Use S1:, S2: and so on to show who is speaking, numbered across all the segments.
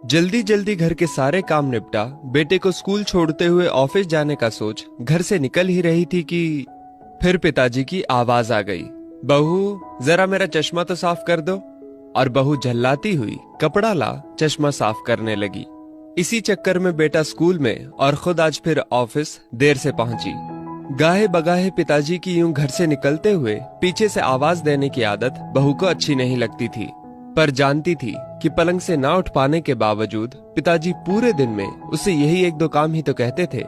S1: जल्दी जल्दी घर के सारे काम निपटा बेटे को स्कूल छोड़ते हुए ऑफिस जाने का सोच घर से निकल ही रही थी कि फिर पिताजी की आवाज आ गई, बहू जरा मेरा चश्मा तो साफ कर दो। और बहू झल्लाती हुई कपड़ा ला चश्मा साफ करने लगी। इसी चक्कर में बेटा स्कूल में और खुद आज फिर ऑफिस देर से पहुंची। गाहे बगाहे पिताजी की यूं घर से निकलते हुए पीछे से आवाज देने की आदत बहू को अच्छी नहीं लगती थी, पर जानती थी कि पलंग से ना उठ पाने के बावजूद पिताजी पूरे दिन में उसे यही एक दो काम ही तो कहते थे।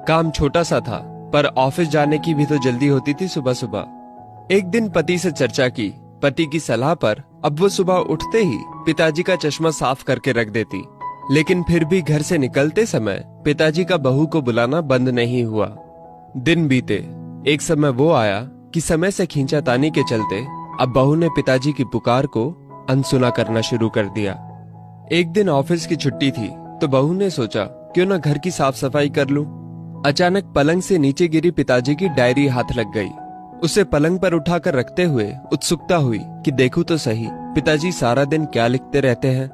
S1: काम छोटा सा था पर ऑफिस जाने की भी तो जल्दी होती थी सुबह सुबह। एक दिन पति से चर्चा की, पति की सलाह पर अब वो सुबह उठते ही पिताजी का चश्मा साफ करके रख देती, लेकिन फिर भी घर से निकलते समय पिताजी का बहू को बुलाना बंद नहीं हुआ। दिन बीते, एक समय वो आया कि समय से खींचातानी के चलते अब बहू ने पिताजी की पुकार को अनसुना करना शुरू कर दिया। एक दिन ऑफिस की छुट्टी थी तो बहू ने सोचा क्यों ना घर की साफ सफाई कर लूं। अचानक पलंग से नीचे गिरी पिताजी की डायरी हाथ लग गई। उसे पलंग पर उठाकर रखते हुए उत्सुकता हुई कि देखूं तो सही पिताजी सारा दिन क्या लिखते रहते हैं।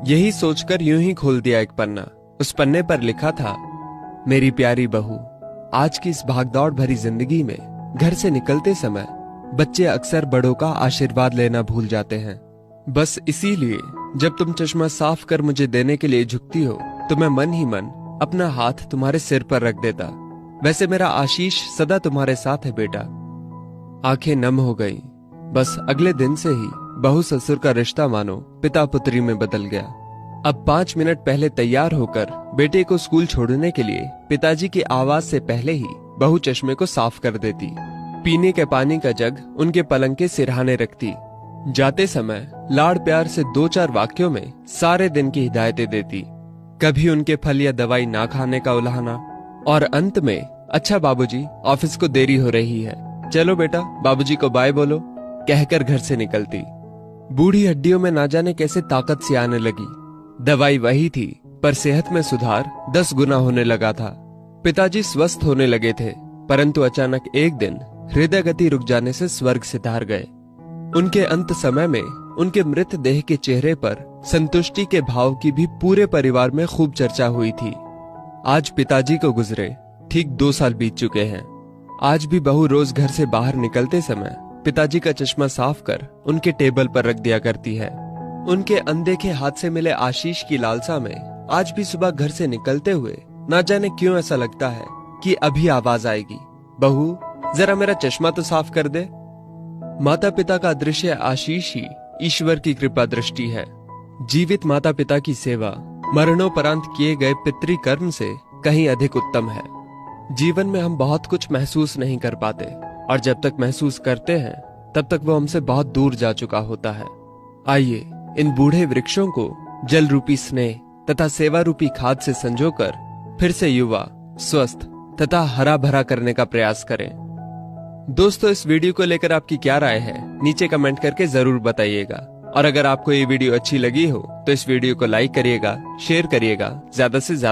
S1: यही सोचकर यूं ही खोल दिया एक पन्ना। उस पन्ने पर लिखा था, मेरी प्यारी बहू, आज की इस भागदौड़ भरी जिंदगी में घर से निकलते समय बच्चे अक्सर बड़ों का आशीर्वाद लेना भूल जाते हैं। बस इसीलिए जब तुम चश्मा साफ कर मुझे देने के लिए झुकती हो तो मैं मन ही मन अपना हाथ तुम्हारे सिर पर रख देता। वैसे मेरा आशीष सदा तुम्हारे साथ है बेटा। आंखें नम हो गईं। बस अगले दिन से ही बहू ससुर का रिश्ता मानो पिता पुत्री में बदल गया। अब 5 मिनट पहले तैयार होकर बेटे को स्कूल छोड़ने के लिए पिताजी की आवाज से पहले ही बहू चश्मे को साफ कर देती। पीने के पानी का जग उनके पलंग के सिरहाने रखती। जाते समय लाड़ प्यार से 2-4 वाक्यों में सारे दिन की हिदायतें देती। कभी उनके फल या दवाई ना खाने का उलाहना, और अंत में, अच्छा बाबूजी ऑफिस को देरी हो रही है, चलो बेटा बाबूजी को बाय बोलो, कहकर घर से निकलती। बूढ़ी हड्डियों में ना जाने कैसे ताकत सी आने लगी। दवाई वही थी पर सेहत में सुधार 10 गुना होने लगा था। पिताजी स्वस्थ होने लगे थे, परंतु अचानक एक दिन हृदय गति रुक जाने से स्वर्ग सिधार गए। उनके अंत समय में उनके मृत देह के चेहरे पर संतुष्टि के भाव की भी पूरे परिवार में खूब चर्चा हुई थी। आज पिताजी को गुजरे ठीक 2 साल बीत चुके हैं। आज भी बहू रोज घर से बाहर निकलते समय पिताजी का चश्मा साफ कर उनके टेबल पर रख दिया करती है। उनके अनदेखे हाथ से मिले आशीष की लालसा में आज भी सुबह घर से निकलते हुए ना जाने क्यों ऐसा लगता है कि अभी आवाज आएगी, बहू जरा मेरा चश्मा तो साफ कर दे। माता पिता का दृश्य आशीष ही ईश्वर की कृपा दृष्टि है। जीवित माता पिता की सेवा मरणोपरांत किए गए पितृकर्म से कहीं अधिक उत्तम है। जीवन में हम बहुत कुछ महसूस नहीं कर पाते, और जब तक महसूस करते हैं तब तक वो हमसे बहुत दूर जा चुका होता है। आइए इन बूढ़े वृक्षों को जल रूपी स्नेह तथा सेवा रूपी खाद से संजोकर फिर से युवा, स्वस्थ तथा हरा भरा करने का प्रयास करें। दोस्तों, इस वीडियो को लेकर आपकी क्या राय है नीचे कमेंट करके जरूर बताइएगा। और अगर आपको ये वीडियो अच्छी लगी हो तो इस वीडियो को लाइक करिएगा, शेयर करिएगा, ज्यादा से ज्यादा